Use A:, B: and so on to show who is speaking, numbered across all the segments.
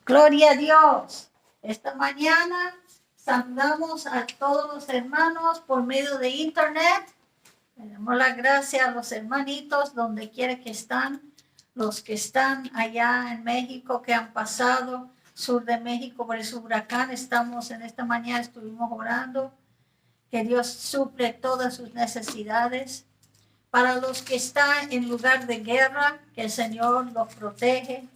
A: Gloria a Dios. Esta mañana saludamos a todos los hermanos por medio de internet. Le damos las gracias a los hermanitos donde quiera que están, los que están allá en México, que han pasado, sur de México por ese huracán. Estamos en esta mañana, estuvimos orando, que Dios suple todas sus necesidades. Para los que están en lugar de guerra, que el Señor los protege,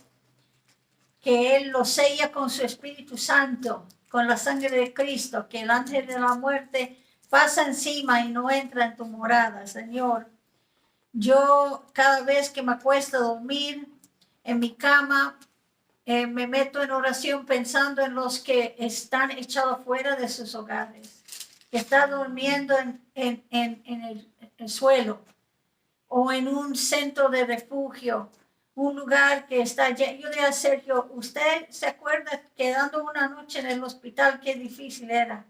A: que Él los sella con su Espíritu Santo, con la sangre de Cristo, que el ángel de la muerte pasa encima y no entra en tu morada, Señor. Yo cada vez que me acuesto a dormir en mi cama, me meto en oración pensando en los que están echados fuera de sus hogares, que están durmiendo en el suelo o en un centro de refugio, un lugar que está lleno. Yo le dije a Sergio, ¿usted se acuerda quedando una noche en el hospital qué difícil era?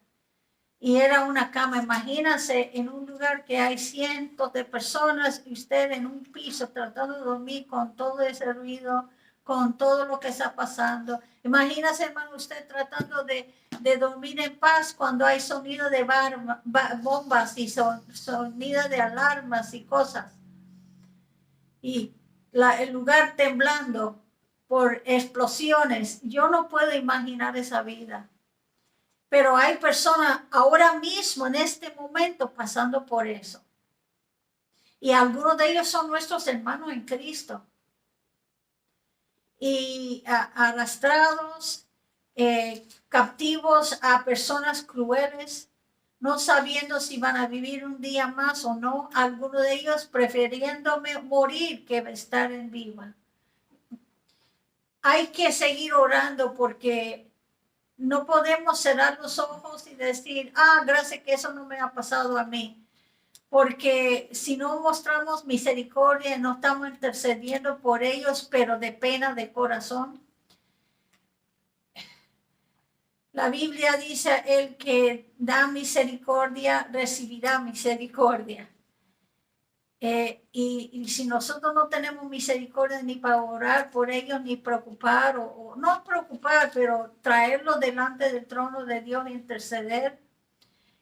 A: Y era una cama, imagínense en un lugar que hay cientos de personas y usted en un piso tratando de dormir con todo ese ruido, con todo lo que está pasando. Imagínese, hermano, usted tratando de dormir en paz cuando hay sonido de bombas y sonido de alarmas y cosas. Y el lugar temblando por explosiones. Yo no puedo imaginar esa vida. Pero hay personas ahora mismo, en este momento, pasando por eso. Y algunos de ellos son nuestros hermanos en Cristo. Y arrastrados, captivos a personas crueles, no sabiendo si van a vivir un día más o no, algunos de ellos prefiriendo morir que estar en viva. Hay que seguir orando porque no podemos cerrar los ojos y decir, gracias que eso no me ha pasado a mí. Porque si no mostramos misericordia, no estamos intercediendo por ellos, pero de pena de corazón. La Biblia dice, el que da misericordia, recibirá misericordia. Y si nosotros no tenemos misericordia ni para orar por ellos, ni preocupar, o no preocupar, pero traerlos delante del trono de Dios e interceder,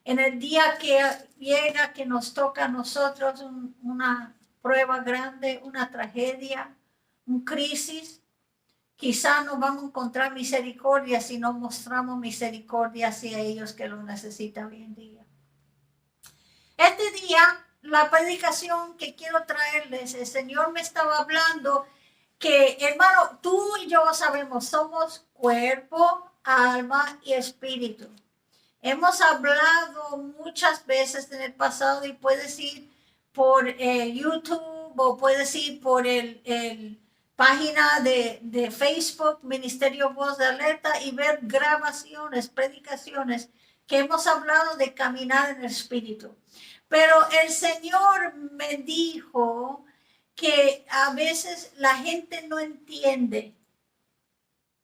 A: en el día que llega, que nos toca a nosotros una prueba grande, una tragedia, un crisis, quizá no vamos a encontrar misericordia si no mostramos misericordia hacia ellos que lo necesitan hoy en día. Este día, la predicación que quiero traerles, el Señor me estaba hablando que, hermano, tú y yo sabemos, somos cuerpo, alma y espíritu. Hemos hablado muchas veces en el pasado y puedes ir por YouTube o puedes ir por el página de Facebook, Ministerio Voz de Alerta, y ver grabaciones, predicaciones que hemos hablado de caminar en el Espíritu. Pero el Señor me dijo que a veces la gente no entiende.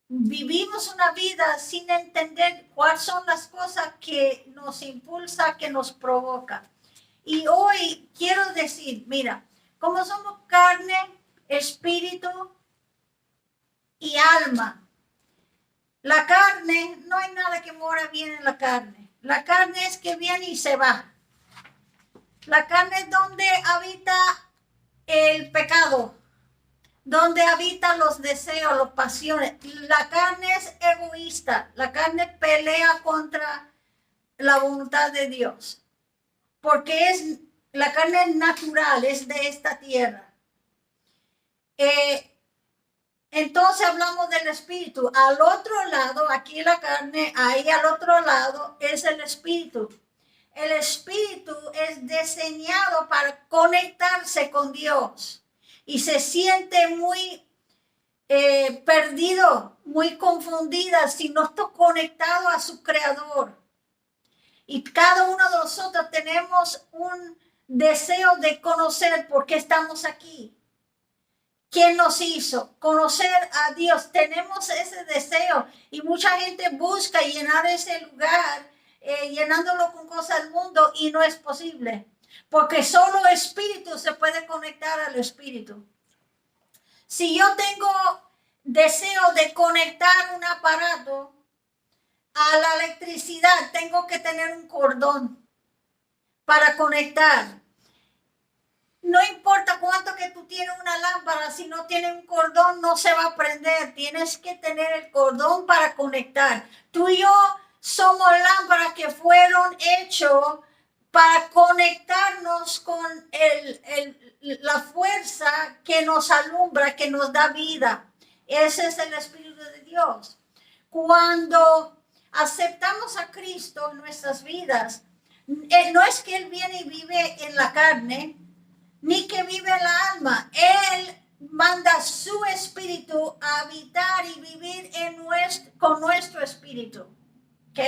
A: Vivimos una vida sin entender cuáles son las cosas que nos impulsa, que nos provoca. Y hoy quiero decir, mira, como somos carne, espíritu y alma. La carne, no hay nada que mora bien en la carne. La carne es que viene y se va. La carne es donde habita el pecado, donde habitan los deseos, las pasiones. La carne es egoísta. La carne pelea contra la voluntad de Dios. Porque la carne es natural, es de esta tierra. Entonces hablamos del espíritu. Al otro lado, aquí la carne, ahí al otro lado es el espíritu. El espíritu es diseñado para conectarse con Dios. Y se siente muy perdido, muy confundida si no está conectado a su creador. Y cada uno de nosotros tenemos un deseo de conocer por qué estamos aquí. ¿Quién nos hizo? Conocer a Dios. Tenemos ese deseo y mucha gente busca llenar ese lugar, llenándolo con cosas del mundo, y no es posible. Porque solo espíritu se puede conectar al espíritu. Si yo tengo deseo de conectar un aparato a la electricidad, tengo que tener un cordón para conectar. No importa cuánto que tú tienes una lámpara, si no tiene un cordón no se va a prender. Tienes que tener el cordón para conectar. Tú y yo somos lámparas que fueron hechos para conectarnos con la fuerza que nos alumbra, que nos da vida. Ese es el Espíritu de Dios. Cuando aceptamos a Cristo en nuestras vidas, no es que Él viene y vive en la carne, ni que vive en la alma. Él manda su espíritu a habitar y vivir con nuestro espíritu. ¿Ok?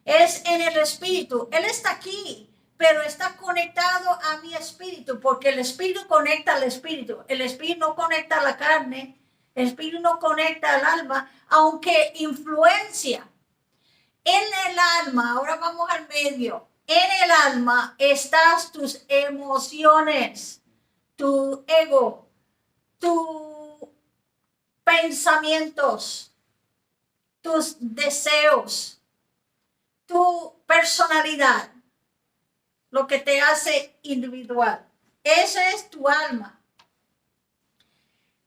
A: Es en el espíritu. Él está aquí, pero está conectado a mi espíritu, porque el espíritu conecta al espíritu. El espíritu no conecta a la carne. El espíritu no conecta al alma, aunque influencia. En el alma, ahora vamos al medio. En el alma estás tus emociones, tu ego, tus pensamientos, tus deseos, tu personalidad, lo que te hace individual. Ese es tu alma.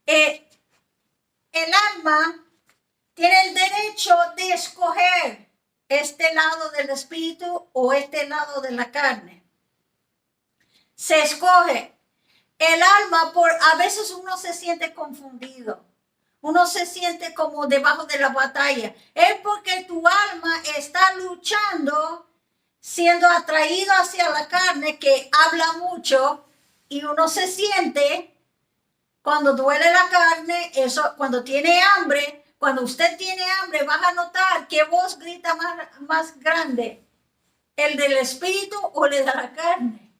A: El alma tiene el derecho de escoger este lado del espíritu o este lado de la carne. Se escoge. El alma, a veces uno se siente confundido. Uno se siente como debajo de la batalla. Es porque tu alma está luchando, siendo atraído hacia la carne, que habla mucho, y uno se siente, cuando duele la carne, eso, cuando tiene hambre. Cuando usted tiene hambre, vas a notar qué voz grita más grande, el del espíritu o el de la carne.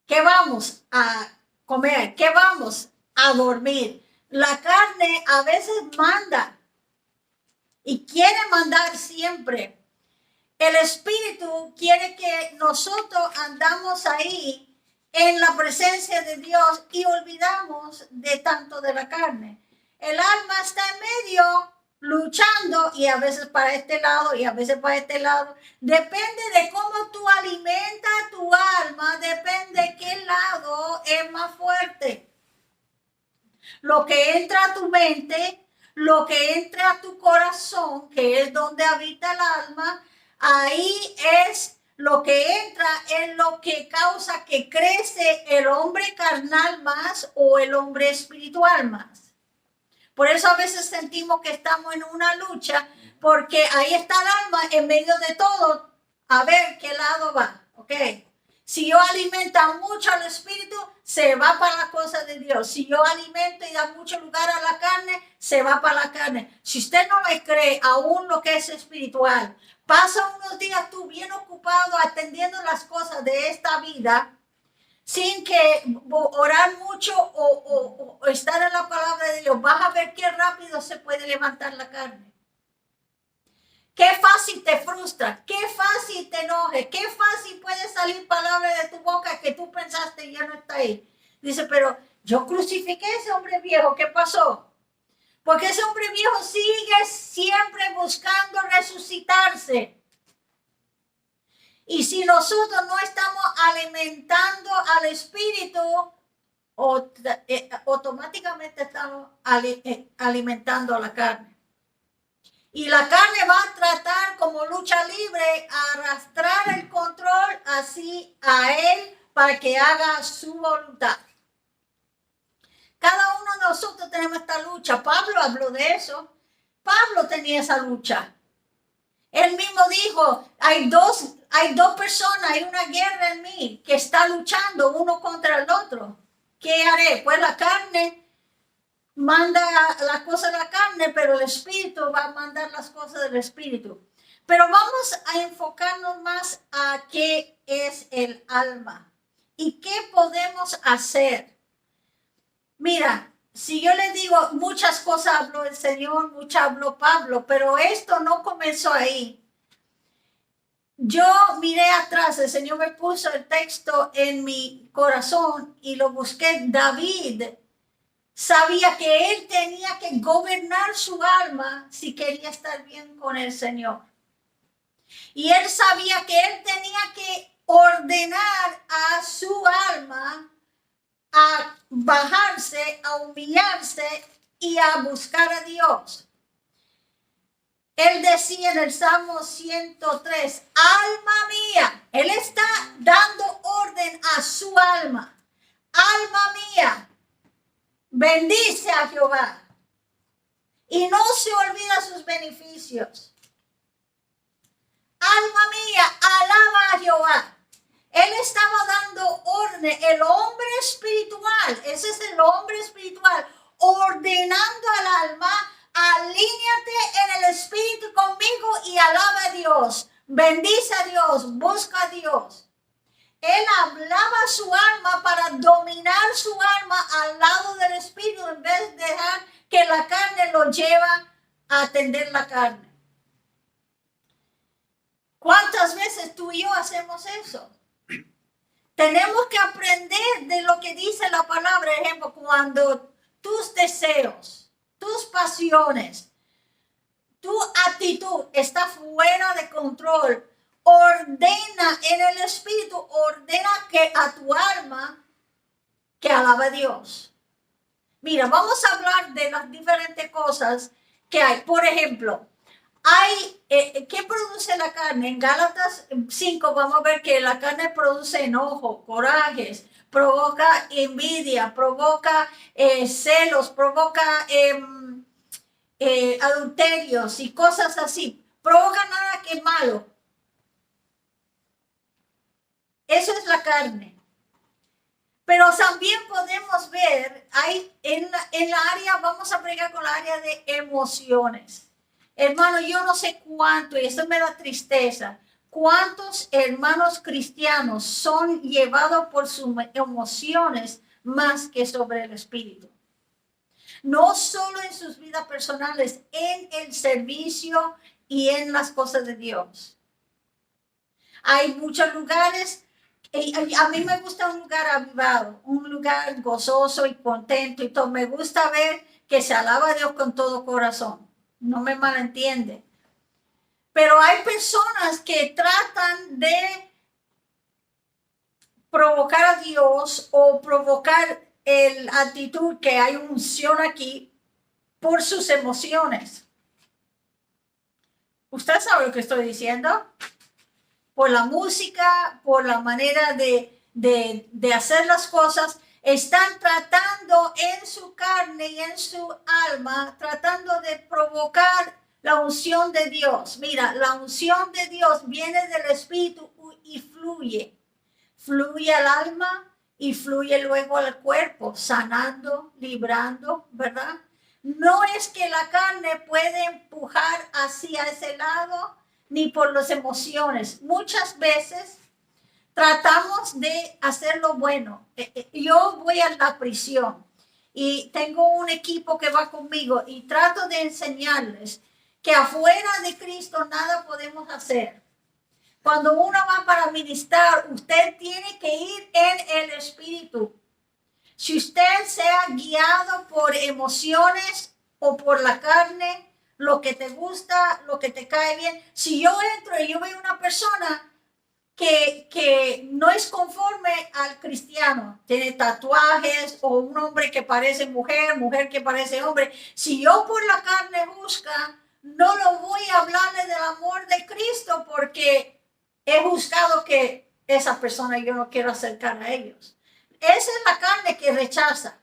A: ¿Qué vamos a comer? ¿Qué vamos a dormir? La carne a veces manda y quiere mandar siempre. El espíritu quiere que nosotros andamos ahí en la presencia de Dios y olvidamos de tanto de la carne. El alma está en medio luchando y a veces para este lado y a veces para este lado. Depende de cómo tú alimentas tu alma, depende de qué lado es más fuerte. Lo que entra a tu mente, lo que entra a tu corazón, que es donde habita el alma, ahí es lo que entra, es lo que causa que crece el hombre carnal más o el hombre espiritual más. Por eso a veces sentimos que estamos en una lucha, porque ahí está el alma en medio de todo, a ver qué lado va, ¿ok? Si yo alimento mucho al espíritu, se va para la cosa de Dios. Si yo alimento y da mucho lugar a la carne, se va para la carne. Si usted no me cree aún lo que es espiritual, pasa unos días tú bien ocupado atendiendo las cosas de esta vida, sin que orar mucho o estar en la palabra de Dios, vas a ver qué rápido se puede levantar la carne. Qué fácil te frustra, qué fácil te enoje, qué fácil puede salir palabra de tu boca que tú pensaste y ya no está ahí. Dice, pero yo crucifiqué a ese hombre viejo, ¿qué pasó? Porque ese hombre viejo sigue siempre buscando resucitarse. Y si nosotros no estamos alimentando al espíritu, automáticamente estamos alimentando a la carne. Y la carne va a tratar como lucha libre a arrastrar el control así a él para que haga su voluntad. Cada uno de nosotros tenemos esta lucha. Pablo habló de eso. Pablo tenía esa lucha. Él mismo dijo, hay dos personas, hay una guerra en mí que está luchando uno contra el otro. ¿Qué haré? Pues la carne manda las cosas de la carne, pero el espíritu va a mandar las cosas del espíritu. Pero vamos a enfocarnos más a qué es el alma y qué podemos hacer. Mira, si yo le digo muchas cosas habló el Señor, muchas habló Pablo, pero esto no comenzó ahí. Yo miré atrás, el Señor me puso el texto en mi corazón y lo busqué. David sabía que él tenía que gobernar su alma si quería estar bien con el Señor. Y él sabía que él tenía que ordenar a su alma a bajarse, a humillarse y a buscar a Dios. Él decía en el Salmo 103, alma mía, él está dando orden a su alma. Alma mía, bendice a Jehová y no se olvida sus beneficios. Alma mía, alaba a Jehová. Él estaba dando orden, el hombre espiritual, ese es el hombre espiritual, ordenando al alma, alíñate en el espíritu conmigo y alaba a Dios, bendice a Dios, busca a Dios. Él hablaba a su alma para dominar su alma al lado del espíritu en vez de dejar que la carne lo lleva a atender la carne. ¿Cuántas veces tú y yo hacemos eso? Tenemos que aprender de lo que dice la palabra. Por ejemplo, cuando tus deseos, tus pasiones, tu actitud está fuera de control, ordena en el espíritu, ordena que a tu alma que alaba a Dios. Mira, vamos a hablar de las diferentes cosas que hay. Por ejemplo, ¿qué produce la carne? En Gálatas 5 vamos a ver que la carne produce enojo, corajes, provoca envidia, provoca celos, provoca adulterios y cosas así. Provoca nada que es malo. Eso es la carne. Pero también podemos ver, en la área, vamos a bregar con la área de emociones. Hermano, yo no sé cuánto, y eso me da tristeza, cuántos hermanos cristianos son llevados por sus emociones más que sobre el espíritu. No solo en sus vidas personales, en el servicio y en las cosas de Dios. Hay muchos lugares, a mí me gusta un lugar avivado, un lugar gozoso y contento y todo. Me gusta ver que se alaba a Dios con todo corazón. No me malentiende. Pero hay personas que tratan de provocar a Dios o provocar la actitud que hay unción aquí por sus emociones. ¿Usted sabe lo que estoy diciendo? Por la música, por la manera de hacer las cosas, están tratando en su carne y en su alma, tratando de provocar la unción de Dios. Mira, la unción de Dios viene del Espíritu y fluye. Fluye al alma y fluye luego al cuerpo, sanando, librando, ¿verdad? No es que la carne puede empujar hacia ese lado, ni por las emociones. Muchas veces tratamos de hacer lo bueno. Yo voy a la prisión y tengo un equipo que va conmigo y trato de enseñarles que afuera de Cristo nada podemos hacer. Cuando uno va para ministrar, usted tiene que ir en el espíritu. Si usted sea guiado por emociones o por la carne, lo que te gusta, lo que te cae bien. Si yo entro y yo veo una persona que no es conforme al cristiano, tiene tatuajes o un hombre que parece mujer, mujer que parece hombre, si yo por la carne busca, no lo voy a hablarle del amor de Cristo porque he buscado que esa persona yo no quiero acercar a ellos. Esa es la carne que rechaza.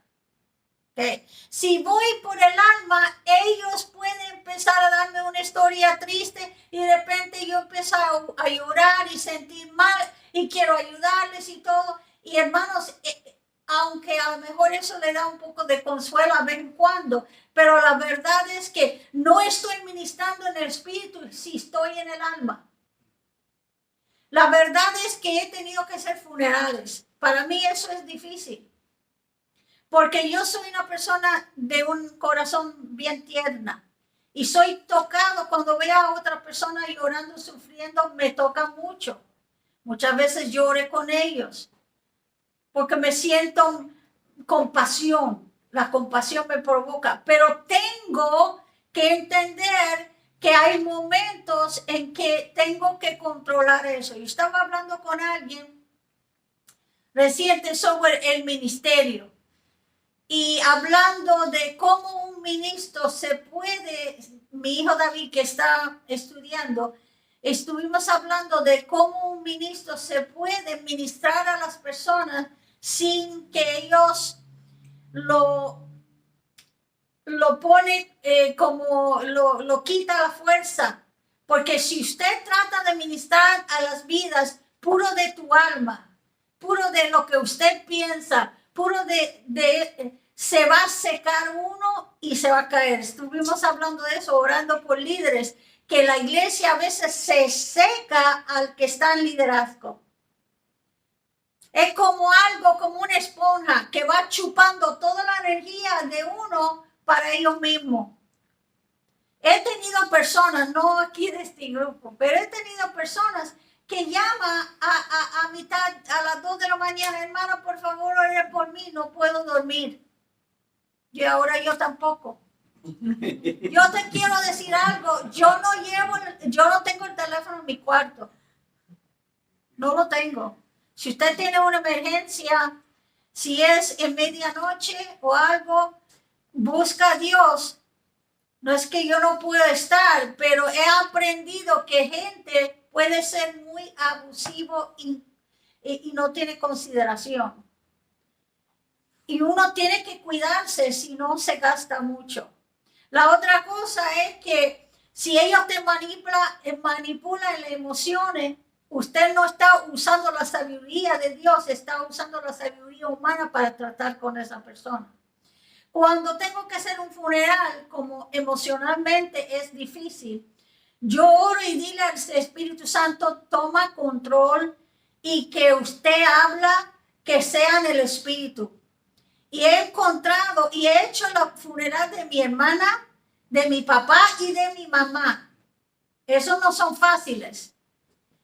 A: Okay. Si voy por el alma, ellos pueden empezar a darme una historia triste y de repente yo empiezo a llorar y sentir mal y quiero ayudarles y todo. Y hermanos, aunque a lo mejor eso le da un poco de consuelo a vez en cuando, pero la verdad es que no estoy ministrando en el espíritu si estoy en el alma. La verdad es que he tenido que hacer funerales. Para mí eso es difícil. Porque yo soy una persona de un corazón bien tierna. Y soy tocado cuando veo a otra persona llorando, sufriendo, me toca mucho. Muchas veces lloré con ellos. Porque me siento compasión. La compasión me provoca, pero tengo que entender que hay momentos en que tengo que controlar eso. Yo estaba hablando con alguien reciente sobre el ministerio y hablando de cómo un ministro se puede, mi hijo David que está estudiando, estuvimos hablando de cómo un ministro se puede ministrar a las personas sin que ellos lo pone como lo quita la fuerza. Porque si usted trata de ministrar a las vidas puro de tu alma, puro de lo que usted piensa, puro se va a secar uno y se va a caer. Estuvimos hablando de eso, orando por líderes, que la iglesia a veces se seca al que está en liderazgo. Es como algo, como una esponja que va chupando toda la energía de uno para ellos mismos. He tenido personas, no aquí de este grupo, pero he tenido personas que llaman a mitad, a las 2 de la mañana, hermano, por favor, ore por mí, no puedo dormir. Y ahora yo tampoco. Yo te quiero decir algo, yo no tengo el teléfono en mi cuarto. No lo tengo. Si usted tiene una emergencia, si es en medianoche o algo, busca a Dios. No es que yo no pueda estar, pero he aprendido que gente puede ser muy abusivo y no tiene consideración. Y uno tiene que cuidarse si no se gasta mucho. La otra cosa es que si ellos te manipulan las emociones, usted no está usando la sabiduría de Dios, está usando la sabiduría humana para tratar con esa persona. Cuando tengo que hacer un funeral, como emocionalmente es difícil, yo oro y dile al Espíritu Santo, toma control y que usted habla, que sea en el Espíritu. Y he encontrado y he hecho la funeral de mi hermana, de mi papá y de mi mamá. Esos no son fáciles.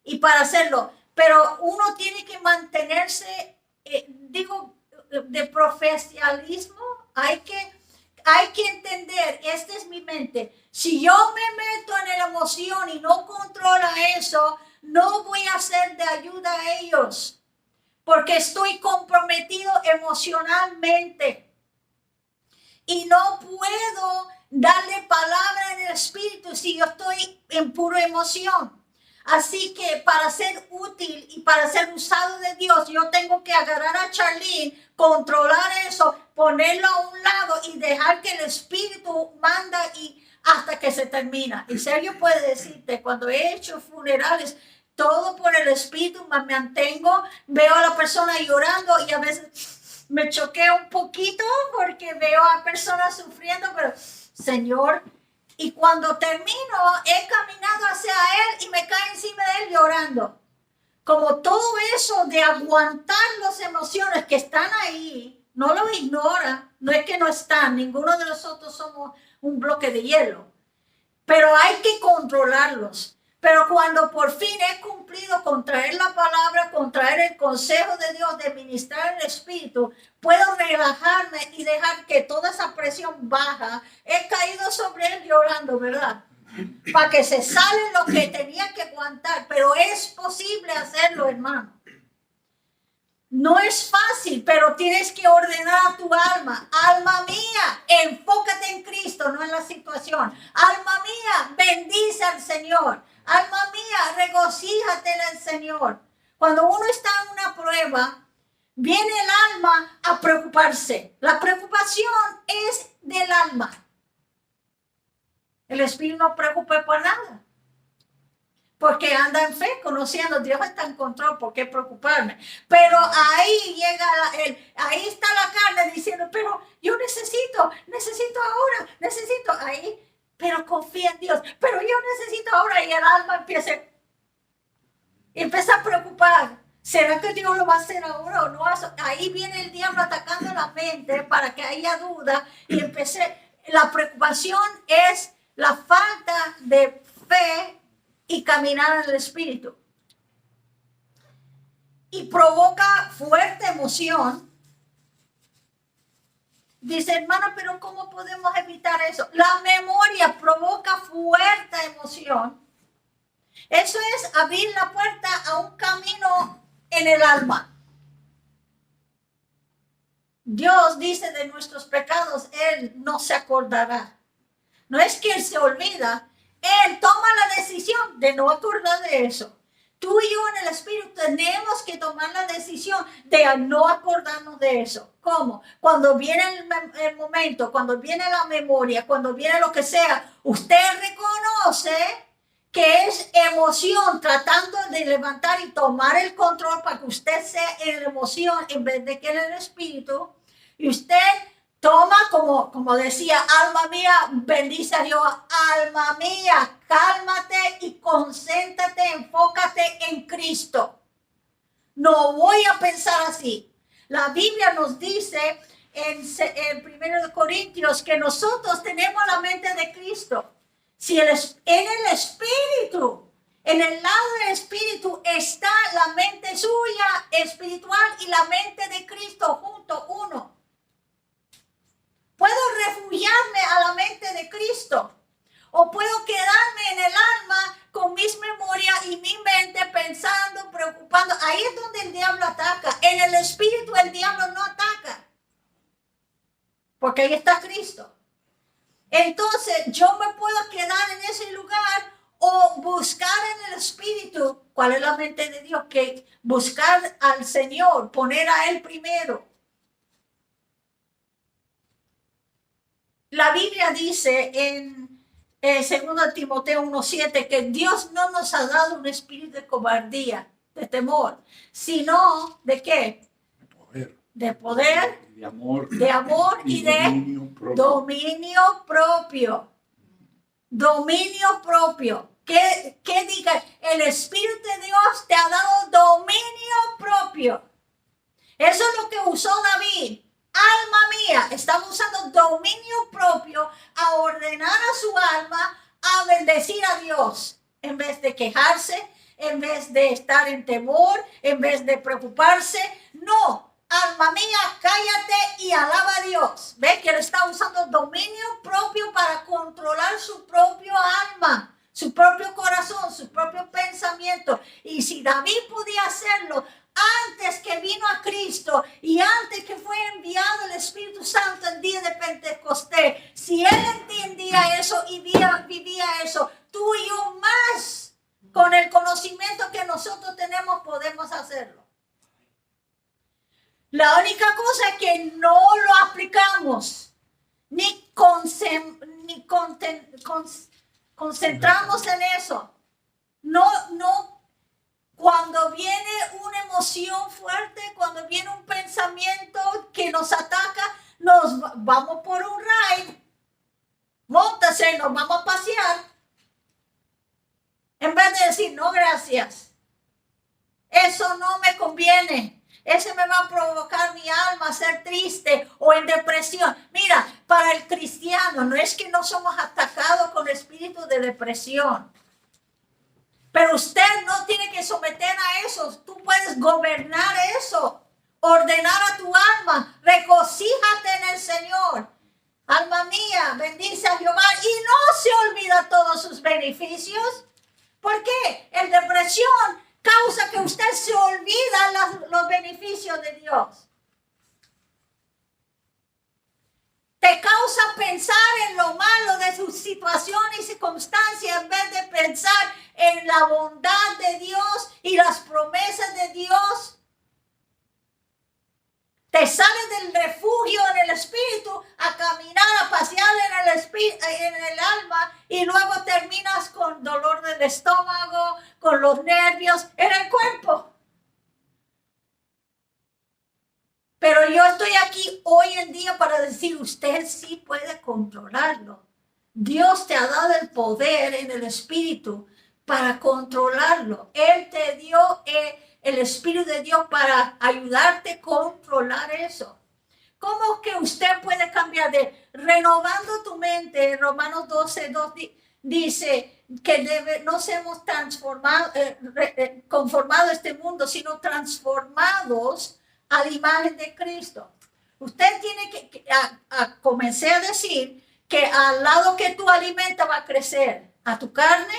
A: Y para hacerlo, pero uno tiene que mantenerse, de profesionalismo. Hay que entender, esta es mi mente. Si yo me meto en la emoción y no controla eso, no voy a ser de ayuda a ellos. Porque estoy comprometido emocionalmente. Y no puedo darle palabra en el espíritu si yo estoy en pura emoción. Así que para ser útil y para ser usado de Dios, yo tengo que agarrar a Charlene, controlar eso, ponerlo a un lado y dejar que el espíritu manda y hasta que se termina. Y Sergio puede decirte, cuando he hecho funerales, todo por el espíritu, me mantengo, veo a la persona llorando y a veces me choqueo un poquito porque veo a personas sufriendo, pero Señor, y cuando termino, he caminado hacia él y me cae encima de él llorando. Como todo eso de aguantar las emociones que están ahí, no lo ignora, no es que no están, ninguno de nosotros somos un bloque de hielo, pero hay que controlarlos. Pero cuando por fin he cumplido con traer la palabra, con traer el consejo de Dios, de ministrar el Espíritu, puedo relajarme y dejar que toda esa presión baja. He caído sobre él llorando, ¿verdad? Para que se sale lo que tenía que aguantar. Pero es posible hacerlo, hermano. No es fácil, pero tienes que ordenar a tu alma. Alma mía, enfócate en Cristo, no en la situación. Alma mía, bendice al Señor. Alma mía, regocíjate en el Señor. Cuando uno está en una prueba, viene el alma a preocuparse. La preocupación es del alma. El espíritu no preocupa por nada. Porque anda en fe, conociendo, Dios está en control, ¿por qué preocuparme? Pero ahí llega ahí está la carne diciendo, pero yo necesito ahora, necesito ahí, pero confía en Dios, pero yo necesito ahora, y el alma empieza a preocupar. ¿Será que Dios lo va a hacer ahora o no? Ahí viene el diablo atacando la mente para que haya duda y la preocupación es la falta de fe y caminar en el espíritu. Y provoca fuerte emoción. Dice, hermana, pero ¿cómo podemos evitar eso? La memoria provoca fuerte emoción. Eso es abrir la puerta a un camino en el alma. Dios dice de nuestros pecados, Él no se acordará. No es que Él se olvida, Él toma la decisión de no acordar de eso. Tú y yo en el Espíritu tenemos que tomar la decisión de no acordarnos de eso. ¿Cómo? Cuando viene el momento, cuando viene la memoria, cuando viene lo que sea, usted reconoce que es emoción tratando de levantar y tomar el control para que usted sea en la emoción en vez de que en el Espíritu. Y usted toma, como decía, alma mía, bendice a Dios. Alma mía, cálmate y concéntrate, enfócate en Cristo. No voy a pensar así. La Biblia nos dice en 1 Corintios que nosotros tenemos la mente de Cristo. Si en el Espíritu, en el lado del Espíritu está la mente suya espiritual y la mente de Cristo junto uno. Puedo refugiarme a la mente de Cristo o puedo quedarme en el alma con mis memorias y mi mente pensando, preocupando. Ahí es donde el diablo ataca. En el Espíritu el diablo no ataca porque ahí está Cristo. Entonces yo me puedo quedar en ese lugar o buscar en el Espíritu. ¿Cuál es la mente de Dios? Que buscar al Señor, poner a Él primero. La Biblia dice en 2 Timoteo 1:7 que Dios no nos ha dado un espíritu de cobardía, de temor, sino ¿de qué? De poder, de amor y de dominio propio. Dominio propio. ¿Qué diga? El Espíritu de Dios te ha dado dominio propio. Eso es lo que usó David. Alma mía, estamos usando dominio propio a ordenar a su alma a bendecir a Dios. En vez de quejarse, en vez de estar en temor, en vez de preocuparse. No, alma mía, cállate y alaba a Dios. ¿Ve que él está usando dominio propio para controlar su propio alma, su propio corazón, su propio pensamiento? Y si David podía hacerlo antes que vino a Cristo y antes que fue enviado el Espíritu Santo el día de Pentecostés, si él entendía eso y vivía eso, tú y yo más, con el conocimiento que nosotros tenemos, podemos hacerlo. La única cosa es que no lo aplicamos, ni concentramos en eso. No. Cuando viene una emoción fuerte, cuando viene un pensamiento que nos ataca, nos vamos por un ride, móntase, nos vamos a pasear, en vez de decir, no, gracias, eso no me conviene, ese me va a provocar mi alma a ser triste o en depresión. Mira, para el cristiano no es que no somos atacados con espíritu de depresión. Pero usted no tiene que someter a eso. Tú puedes gobernar eso. Ordenar a tu alma. Regocíjate en el Señor. Alma mía, bendice a Jehová. Y no se olvida todos sus beneficios. ¿Por qué? El depresión causa que usted se olvida los beneficios de Dios. Te causa pensar en lo malo de su situación y circunstancia en vez de pensar en la bondad de Dios y las promesas de Dios. Te sales del refugio en el espíritu a caminar, a pasear en el alma y luego terminas con dolor del estómago, con los nervios en el cuerpo. Pero yo estoy aquí hoy en día para decir, usted sí puede controlarlo. Dios te ha dado el poder en el espíritu para controlarlo. Él te dio el Espíritu de Dios para ayudarte a controlar eso. ¿Cómo que usted puede cambiar de renovando tu mente? Romanos 12:2 dice que no seamos transformados, conformados a este mundo, sino transformados a la imagen de Cristo. Usted tiene que comenzar a decir que al lado que tú alimentas va a crecer, a tu carne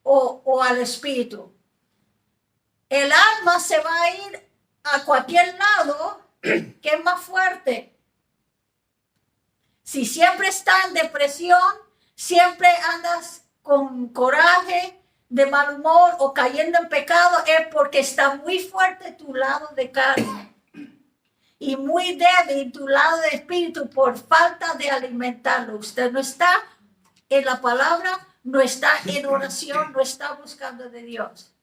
A: o al espíritu. El alma se va a ir a cualquier lado que es más fuerte. Si siempre estás en depresión, siempre andas con coraje, de mal humor o cayendo en pecado, es porque está muy fuerte tu lado de carne y muy débil tu lado de espíritu por falta de alimentarlo. Usted no está en la palabra, no está en oración, no está buscando de Dios.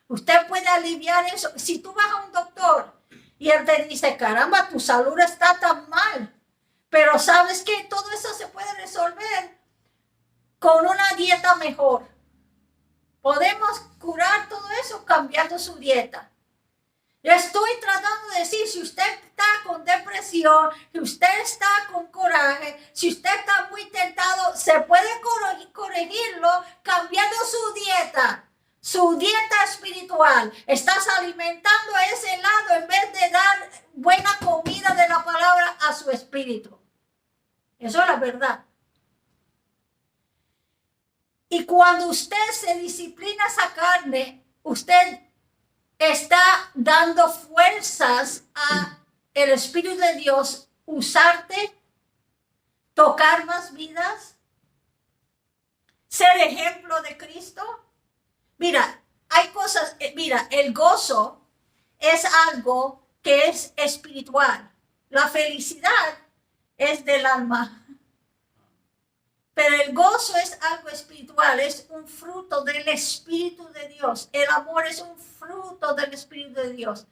A: Usted puede aliviar eso. Si tú vas a un doctor y él te dice, caramba, tu salud está tan mal, pero ¿sabes qué? Todo eso se puede resolver con una dieta mejor. Podemos curar todo eso cambiando su dieta. Yo estoy tratando de decir, si usted está con depresión, si usted está con coraje, si usted está muy tentado, se puede corregirlo cambiando su dieta espiritual. Estás alimentando a ese lado en vez de dar buena comida de la palabra a su espíritu. Eso es la verdad. Y cuando usted se disciplina esa carne, usted está dando fuerzas a el Espíritu de Dios usarte, tocar más vidas, ser ejemplo de Cristo. Mira, hay cosas, mira, el gozo es algo que es espiritual. La felicidad es del alma. Pero el gozo es algo espiritual, es un fruto del Espíritu de Dios. El amor es un fruto del Espíritu de Dios.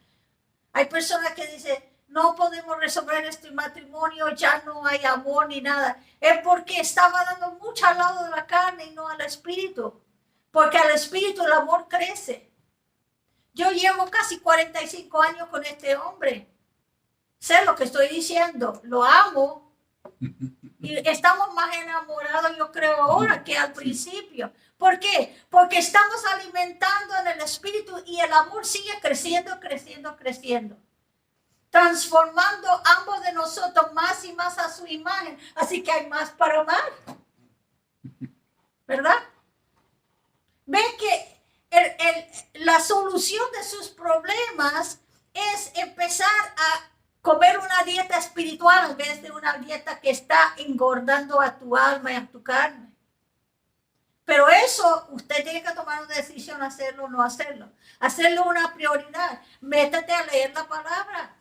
A: Hay personas que dicen, no podemos resolver este matrimonio, ya no hay amor ni nada. Es porque estaba dando mucho al lado de la carne y no al Espíritu. Porque al Espíritu el amor crece. Yo llevo casi 45 años con este hombre. Sé lo que estoy diciendo, lo amo. Y estamos más enamorados, yo creo, ahora que al principio. ¿Por qué? Porque estamos alimentando en el espíritu y el amor sigue creciendo, creciendo, creciendo. Transformando ambos de nosotros más y más a su imagen. Así que hay más para amar. ¿Verdad? Ven que la solución de sus problemas es empezar a comer una dieta espiritual en vez de una dieta que está engordando a tu alma y a tu carne. Pero eso, usted tiene que tomar una decisión, hacerlo o no hacerlo. Hacerlo una prioridad. Métete a leer la palabra.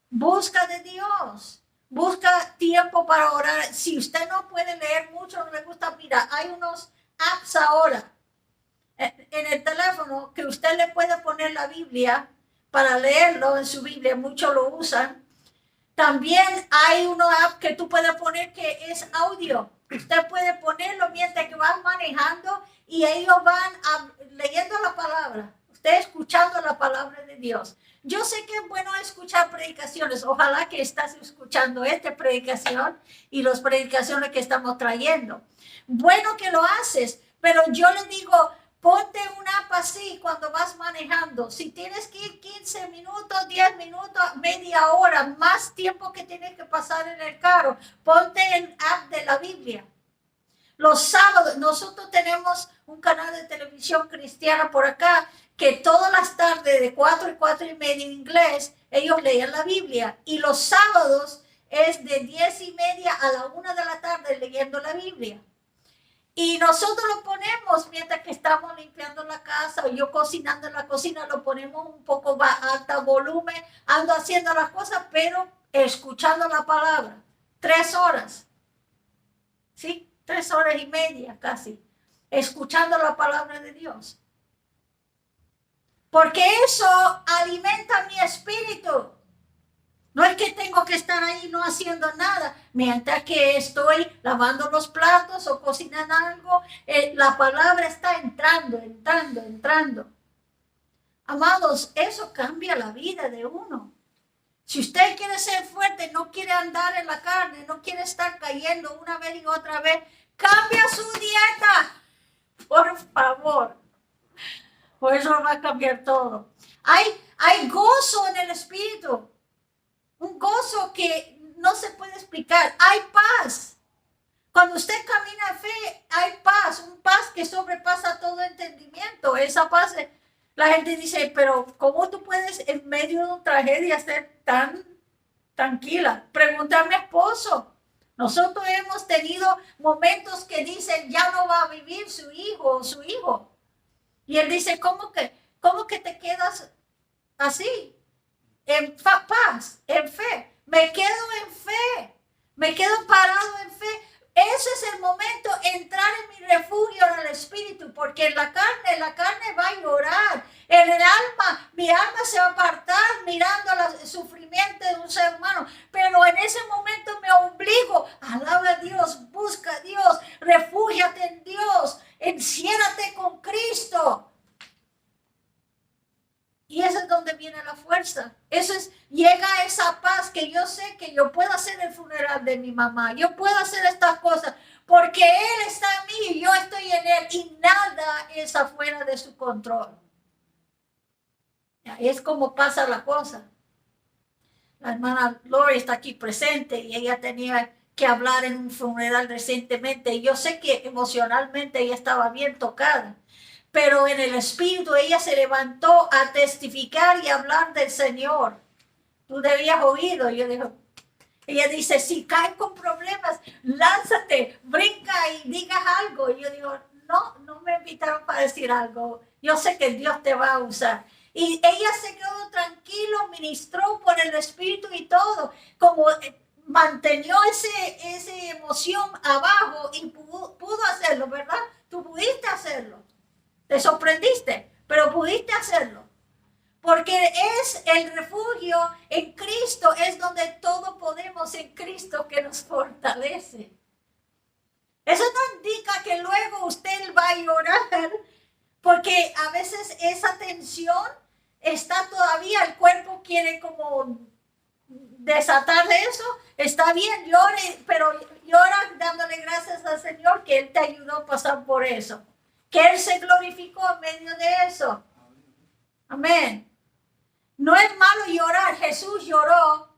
A: Busca de Dios. Busca tiempo para orar. Si usted no puede leer mucho, no le gusta, mira, hay unos apps ahora en el teléfono que usted le puede poner la Biblia para leerlo en su Biblia, muchos lo usan. También hay una app que tú puedes poner que es audio. Usted puede ponerlo mientras que van manejando y ellos van leyendo la palabra. Usted escuchando la palabra de Dios. Yo sé que es bueno escuchar predicaciones. Ojalá que estás escuchando esta predicación y las predicaciones que estamos trayendo. Bueno que lo haces, pero yo le digo, ponte una app así cuando vas manejando. Si tienes que ir 15 minutos, 10 minutos, media hora, más tiempo que tienes que pasar en el carro, ponte el app de la Biblia. Los sábados, nosotros tenemos un canal de televisión cristiana por acá, que todas las tardes de 4 y 4 y media en inglés, ellos leen la Biblia. Y los sábados es de 10 y media a la 1 de la tarde leyendo la Biblia. Y nosotros lo ponemos mientras que estamos limpiando la casa o yo cocinando en la cocina, lo ponemos un poco a alto volumen, ando haciendo las cosas, pero escuchando la palabra. 3 horas, ¿sí? 3 horas y media casi, escuchando la palabra de Dios. Porque eso alimenta mi espíritu. No es que tengo que estar ahí no haciendo nada. Mientras que estoy lavando los platos o cocinando algo, la palabra está entrando. Amados, eso cambia la vida de uno. Si usted quiere ser fuerte, no quiere andar en la carne, no quiere estar cayendo una vez y otra vez, cambia su dieta. Por favor. Por eso va a cambiar todo. Hay gozo en el espíritu. un gozo que no se puede explicar. Hay paz. Cuando usted camina en fe, hay paz, un paz que sobrepasa todo entendimiento. Esa paz, la gente dice, pero ¿cómo tú puedes en medio de una tragedia ser tan tranquila? Pregunta a mi esposo. Nosotros hemos tenido momentos que dicen, ya no va a vivir su hijo o su hijo. Y él dice, ¿cómo que te quedas así? En paz, en fe. Me quedo en fe. Me quedo parado en fe. Ese es el momento, entrar en mi refugio en el Espíritu, porque en la carne va a llorar. En el alma, mi alma se va a apartar mirando el sufrimiento de un ser humano. Pero en ese momento me obligo, alaba a Dios, busca a Dios, refúgiate en Dios, enciérrate con Cristo. Y eso es donde viene la fuerza. Llega esa paz que yo sé que yo puedo hacer el funeral de mi mamá. Yo puedo hacer estas cosas porque Él está en mí y yo estoy en Él. Y nada es afuera de su control. Es como pasa la cosa. La hermana Lori está aquí presente y ella tenía que hablar en un funeral recientemente. Y yo sé que emocionalmente ella estaba bien tocada. Pero en el espíritu ella se levantó a testificar y hablar del Señor. Tú debías oírlo. Ella dice, si caes con problemas, lánzate, brinca y digas algo. Y yo digo, no me invitaron para decir algo. Yo sé que Dios te va a usar. Y ella se quedó tranquilo, ministró por el espíritu y todo. Como mantenió esa emoción abajo y pudo hacerlo, ¿verdad? Tú pudiste hacerlo. Te sorprendiste, pero pudiste hacerlo. Porque es el refugio en Cristo, es donde todo podemos en Cristo que nos fortalece. Eso no indica que luego usted va a llorar, porque a veces esa tensión está todavía, el cuerpo quiere como desatar de eso. Está bien, llore, pero llora dándole gracias al Señor que Él te ayudó a pasar por eso. Que Él se glorificó en medio de eso. Amén. No es malo llorar. Jesús lloró.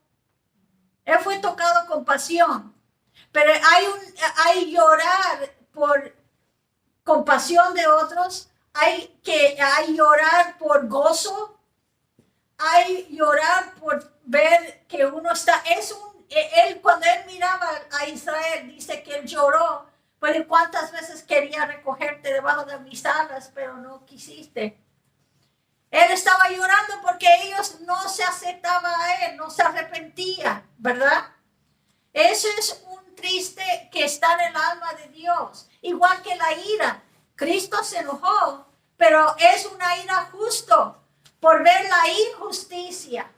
A: Él fue tocado con pasión. Pero hay llorar por compasión de otros. Hay llorar por gozo. Hay llorar por ver que uno está. Cuando él miraba a Israel, dice que él lloró. Pero cuántas veces quería recogerte debajo de mis alas, pero no quisiste. Él estaba llorando porque ellos no se aceptaban a él, no se arrepentían, ¿verdad? Eso es un triste que está en el alma de Dios. Igual que la ira. Cristo se enojó, pero es una ira justo por ver la injusticia.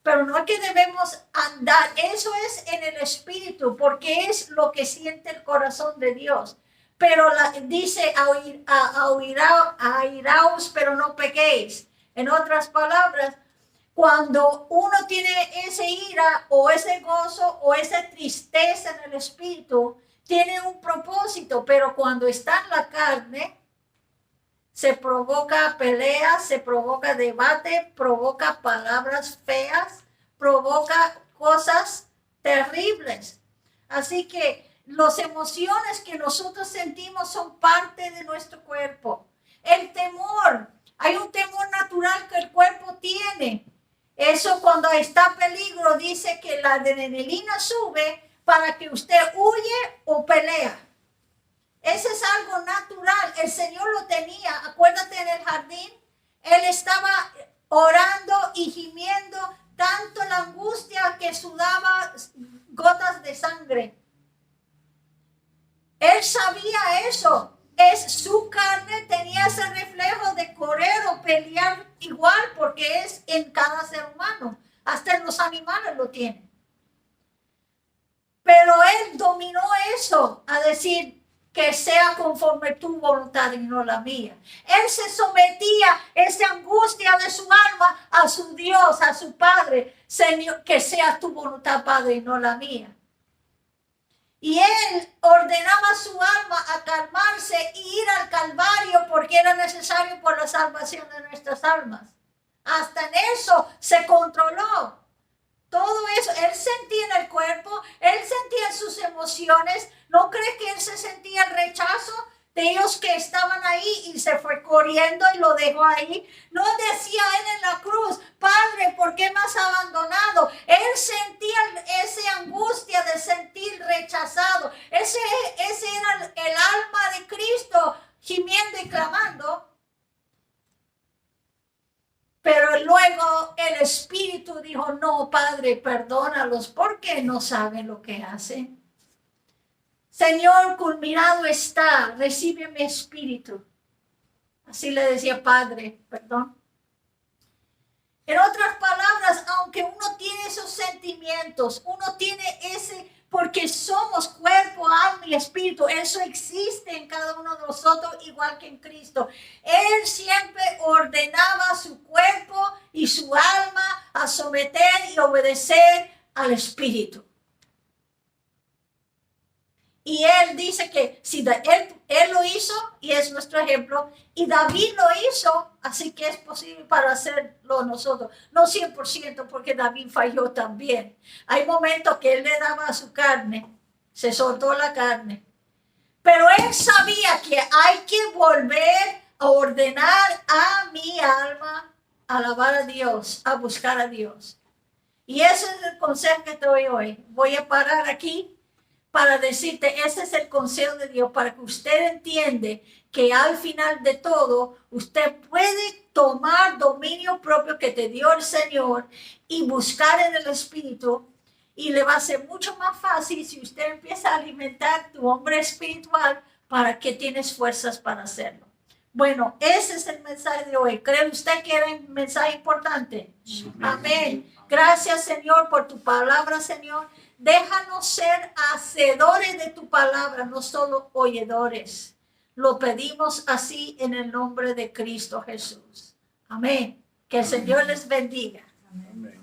A: Pero no es que debemos andar, eso es en el espíritu, porque es lo que siente el corazón de Dios. Pero dice, airaos, pero no pequéis. En otras palabras, cuando uno tiene esa ira o ese gozo o esa tristeza en el espíritu, tiene un propósito, pero cuando está en la carne, se provoca peleas, se provoca debate, provoca palabras feas, provoca cosas terribles. Así que las emociones que nosotros sentimos son parte de nuestro cuerpo. El temor, hay un temor natural que el cuerpo tiene. Eso cuando está en peligro dice que la adrenalina sube para que usted huye o pelea. Ese es algo natural. El Señor lo tenía. Acuérdate en el jardín. Él estaba orando y gimiendo tanto la angustia que sudaba gotas de sangre. Él sabía eso. Su carne tenía ese reflejo de correr o pelear igual porque es en cada ser humano. Hasta en los animales lo tienen. Pero él dominó eso a decir, que sea conforme tu voluntad y no la mía. Él se sometía esa angustia de su alma a su Dios, a su Padre. Señor, que sea tu voluntad, Padre, y no la mía. Y él ordenaba a su alma a calmarse y ir al Calvario porque era necesario por la salvación de nuestras almas. Hasta en eso se controló. todo eso, él sentía en el cuerpo, él sentía en sus emociones. ¿No crees que él se sentía el rechazo de ellos que estaban ahí y se fue corriendo y lo dejó ahí? No decía él en la cruz, Padre, ¿por qué me has abandonado? Él sentía esa angustia de sentir rechazado. Ese era el alma de Cristo gimiendo y clamando. Pero luego el Espíritu dijo, no, Padre, perdónalos porque no saben lo que hacen. Señor, culminado está, recibe mi espíritu. Así le decía, Padre, perdón. En otras palabras, aunque uno tiene esos sentimientos, uno tiene porque somos cuerpo, alma y espíritu, eso existe en cada uno de nosotros, igual que en Cristo. Él siempre ordenaba su cuerpo y su alma a someter y obedecer al espíritu. Y él dice que si él lo hizo, y es nuestro ejemplo, y David lo hizo, así que es posible para hacerlo nosotros. No 100%, porque David falló también. Hay momentos que él le daba a su carne, se soltó la carne. Pero él sabía que hay que volver a ordenar a mi alma, a alabar a Dios, a buscar a Dios. Y ese es el consejo que te doy hoy. Voy a parar aquí para decirte, ese es el consejo de Dios, para que usted entiende que al final de todo, usted puede tomar dominio propio que te dio el Señor y buscar en el Espíritu, y le va a ser mucho más fácil si usted empieza a alimentar tu hombre espiritual para que tienes fuerzas para hacerlo. Bueno, ese es el mensaje de hoy. ¿Cree usted que era un mensaje importante? Amén. Gracias, Señor, por tu palabra, Señor. Déjanos ser hacedores de tu palabra, no solo oidores. Lo pedimos así en el nombre de Cristo Jesús. Amén. Que el Señor les bendiga.
B: Amén.